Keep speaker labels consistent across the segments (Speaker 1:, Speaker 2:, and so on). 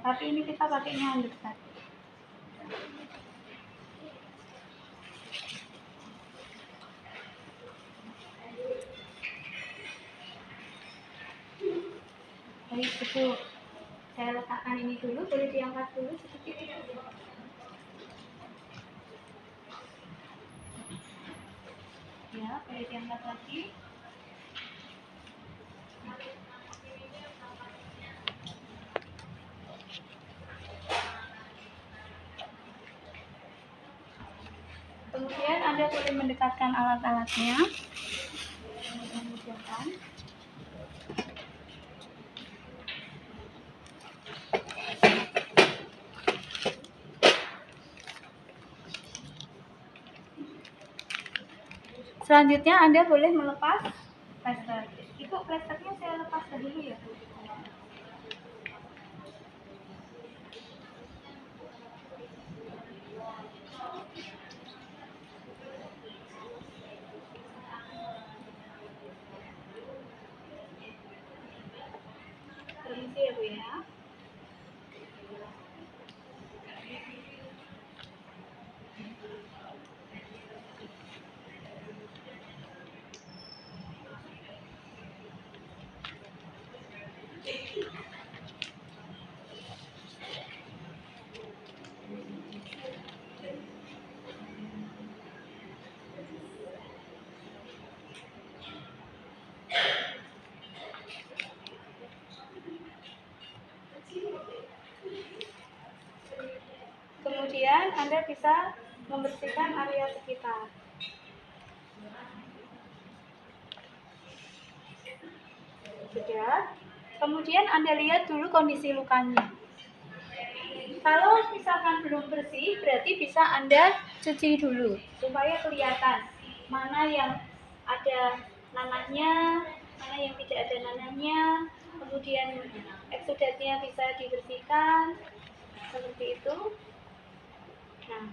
Speaker 1: Tapi ini kita pakainya yang dekat. Baik, cukup. Saya letakkan ini dulu, boleh diangkat dulu sedikit. Ya, boleh diangkat lagi. Kemudian Anda boleh mendekatkan alat-alatnya. Selanjutnya Anda boleh melepas plester. Itu plesternya saya lepas dulu ya, Bu. Permisi ya, Bu ya. Kemudian Anda bisa membersihkan area sekitar. Sudah. Kemudian Anda lihat dulu kondisi lukanya. Kalau misalkan belum bersih, berarti bisa Anda cuci dulu supaya kelihatan mana yang ada nanahnya, mana yang tidak ada nanahnya. Kemudian eksudatnya bisa dibersihkan seperti itu. Nah,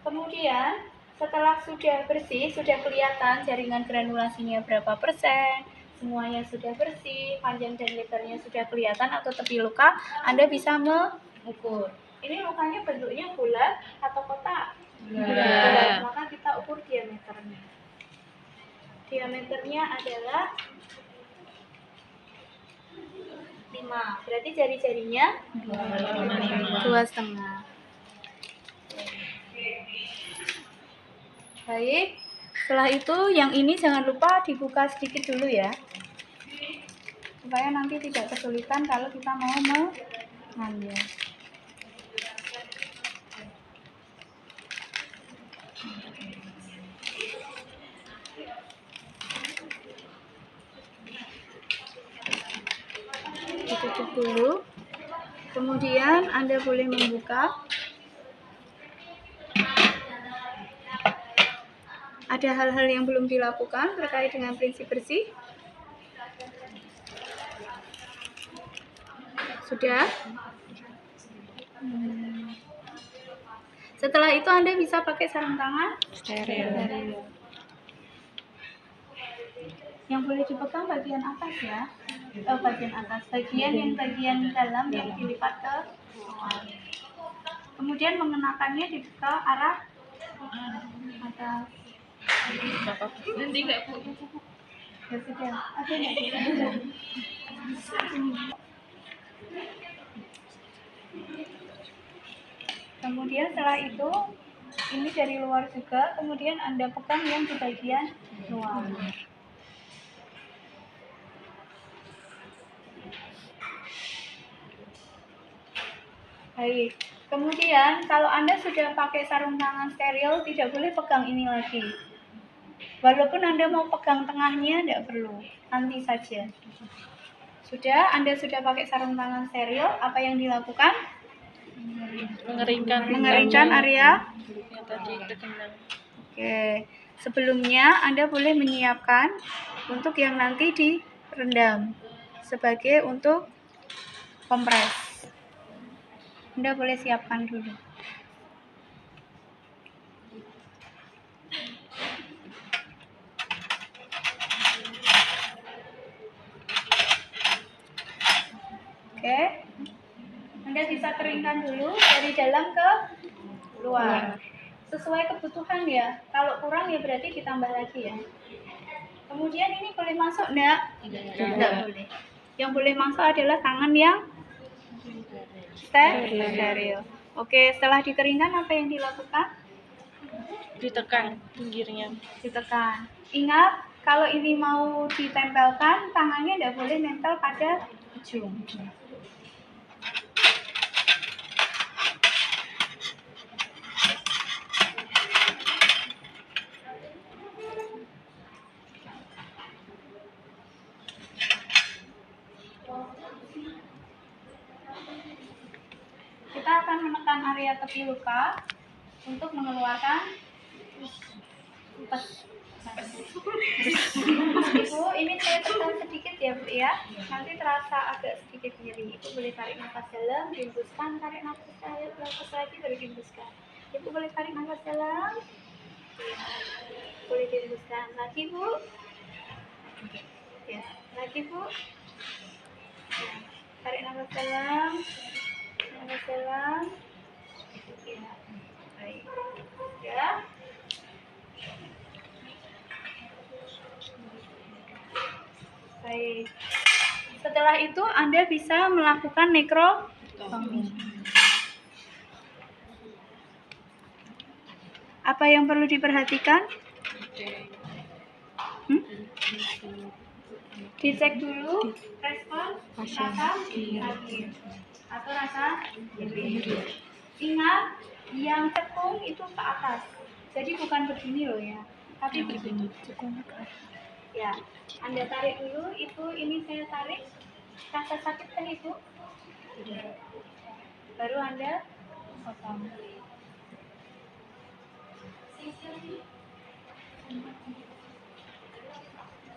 Speaker 1: kemudian setelah sudah bersih, sudah kelihatan jaringan granulasinya berapa persen, semuanya sudah bersih, panjang dan lebarnya sudah kelihatan atau tepi luka, Anda bisa mengukur. Ini lukanya bentuknya bulat atau kotak? Bulat. Maka kita ukur diameternya. Diameternya adalah 5. Berarti jari-jarinya 2,5. Baik. Setelah itu yang ini jangan lupa dibuka sedikit dulu ya. Supaya nanti tidak kesulitan kalau kita mau mengambil. Ditutup dulu. Kemudian Anda boleh membuka. Ada hal-hal yang belum dilakukan terkait dengan prinsip bersih? Sudah? Setelah itu Anda bisa pakai sarung tangan steril. Yang boleh dipegang bagian atas ya. Bagian atas, bagian dalam yang dilipat ke bawah. Kemudian mengenakannya di ke arah atas.
Speaker 2: Nanti nggak Bu?
Speaker 1: Ya sudah, ada nggak? Kemudian setelah itu ini dari luar juga, kemudian Anda pegang yang di bagian luar. Baik. Kemudian kalau Anda sudah pakai sarung tangan steril, tidak boleh pegang ini lagi. Walaupun Anda mau pegang tengahnya, tidak perlu. Nanti saja. Sudah, Anda sudah pakai sarung tangan steril, apa yang dilakukan? Mengeringkan area
Speaker 2: yang tadi terkenal.
Speaker 1: Oke, sebelumnya Anda boleh menyiapkan untuk yang nanti direndam sebagai untuk kompres. Anda boleh siapkan dulu. Oke, Anda bisa keringkan dulu dari dalam ke luar. Sesuai kebutuhan ya. Kalau kurang ya berarti ditambah lagi ya. Kemudian ini boleh masuk enggak? Tidak boleh. Yang boleh masuk adalah tangan yang steril. Oke, setelah dikeringkan apa yang dilakukan?
Speaker 2: Ditekan pinggirnya.
Speaker 1: Ditekan. Ingat, kalau ini mau ditempelkan, tangannya tidak boleh nempel pada ujung. Kita akan menekan area tepi luka untuk mengeluarkan pus. Ibu, ini saya tekan sedikit ya Bu ya. Nanti terasa agak sedikit nyeri. Ibu boleh tarik nafas dalam, dihembuskan, tarik nafas lagi, baru dihembuskan. Ibu boleh tarik nafas dalam, boleh dihembuskan. Lagi Bu. Ya, lagi Bu. Ya. Tarik nafas dalam, nafas dalam. Ya, baik. Ya. Baik. Setelah itu Anda bisa melakukan nekrotomi. Apa yang perlu diperhatikan? Dicek dulu respon rasa sakit atau rasa nyeri. Ingat, yang cekung itu ke atas. Jadi bukan begini loh ya, tapi begini. Ya, Anda tarik dulu. Ini saya tarik. Rasa sakit kan Ibu? Baru Anda potong.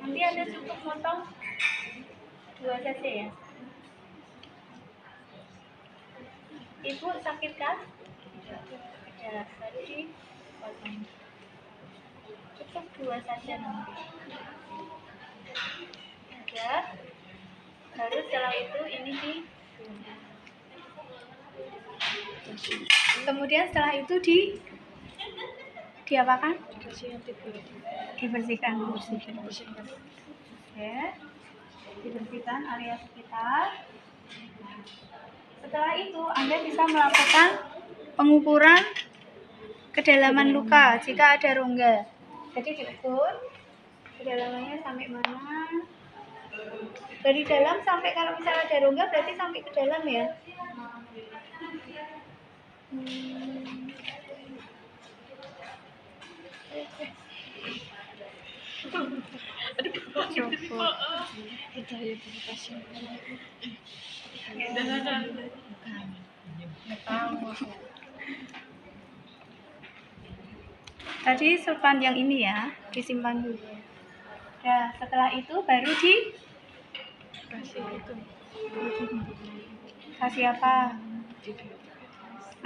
Speaker 1: Nanti Anda cukup potong 2 cc ya. Ibu sakit kan? Ya, baru dipotong. Cukup 2 saja nanti. Ya. Baru setelah itu ini kemudian setelah itu diapakan? Dibersihkan. Ya. Dibersihkan area sekitar. Setelah itu Anda bisa melakukan pengukuran kedalaman luka jika ada rongga. Jadi diukur kedalamannya sampai mana. Dari dalam sampai, kalau misalnya ada rongga berarti sampai ke dalam ya. Tadi sepanjang ini ya, disimpan dulu. Ya, setelah itu baru kasih apa?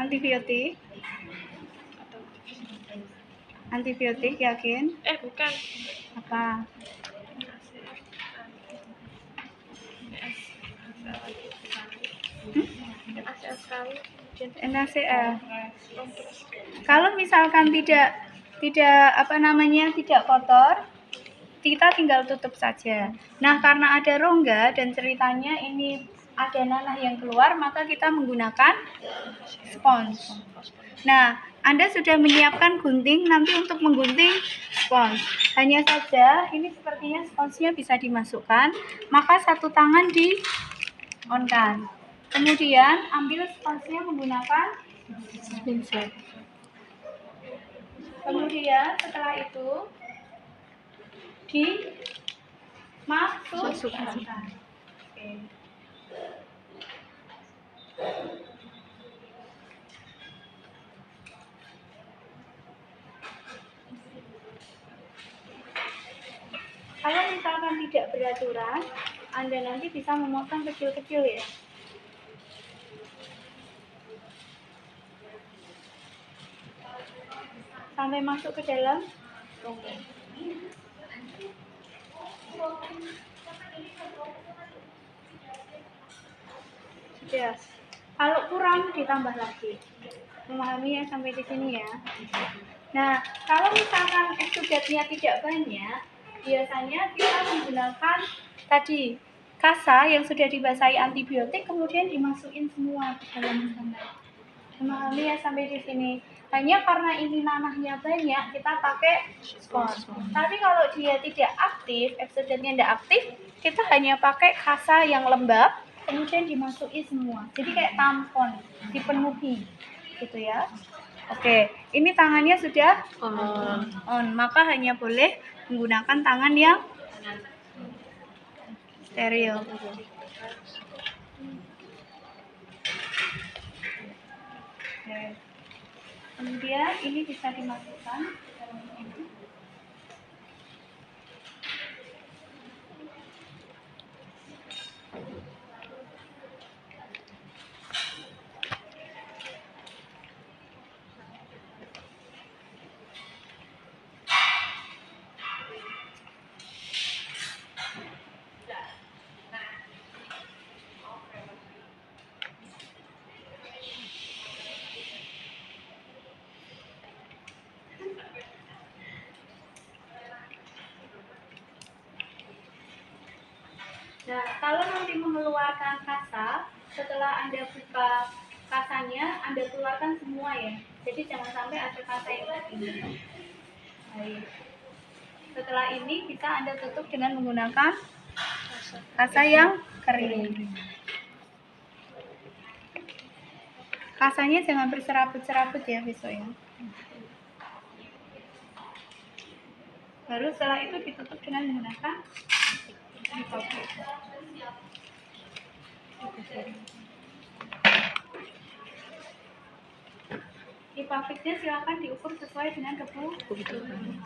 Speaker 1: Antibiotik. Antibiotik yakin?
Speaker 2: Bukan.
Speaker 1: Apa? NaCl. Kalau misalkan tidak kotor, kita tinggal tutup saja. Nah, karena ada rongga dan ceritanya ini ada nanah yang keluar, maka kita menggunakan spons. Nah, Anda sudah menyiapkan gunting nanti untuk menggunting spons. Hanya saja ini sepertinya sponsnya bisa dimasukkan, maka satu tangan di-on-kan. Kemudian ambil sponsnya menggunakan pinset. Kemudian setelah itu dimasukkan. Oke. Kalau misalkan tidak beraturan, Anda nanti bisa memotong kecil-kecil ya. Sampai masuk ke dalam rongga. Sudah. Kalau kurang ditambah lagi. Memahami ya sampai di sini ya. Nah, kalau misalkan eksudatnya tidak banyak, biasanya kita menggunakan tadi kasa yang sudah dibasahi antibiotik kemudian dimasukin semua ke dalam sana. Memahami ya sampai di sini. Hanya karena ini nanahnya banyak, kita pakai spons. Tapi kalau dia tidak aktif, eksudatnya tidak aktif, kita hanya pakai kasa yang lembab, kemudian dimasuki semua. Jadi kayak tampon, dipenuhi, gitu ya. Oke, ini tangannya sudah on, maka hanya boleh menggunakan tangan yang steril. Oke. Kemudian ini bisa dimasukkan ke dalam ini. Nah, kalau nanti mengeluarkan kasa, setelah Anda buka kasanya, Anda keluarkan semua ya. Jadi jangan sampai ada kasa yang begini. Baik. Setelah ini bisa Anda tutup dengan menggunakan kasa yang kering. Kasanya jangan berserabut-serabut ya besok ya. Baru setelah itu ditutup dengan menggunakan dipopik. Dipopiknya silakan diukur sesuai dengan kebutuhan.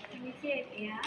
Speaker 1: Permisi ya.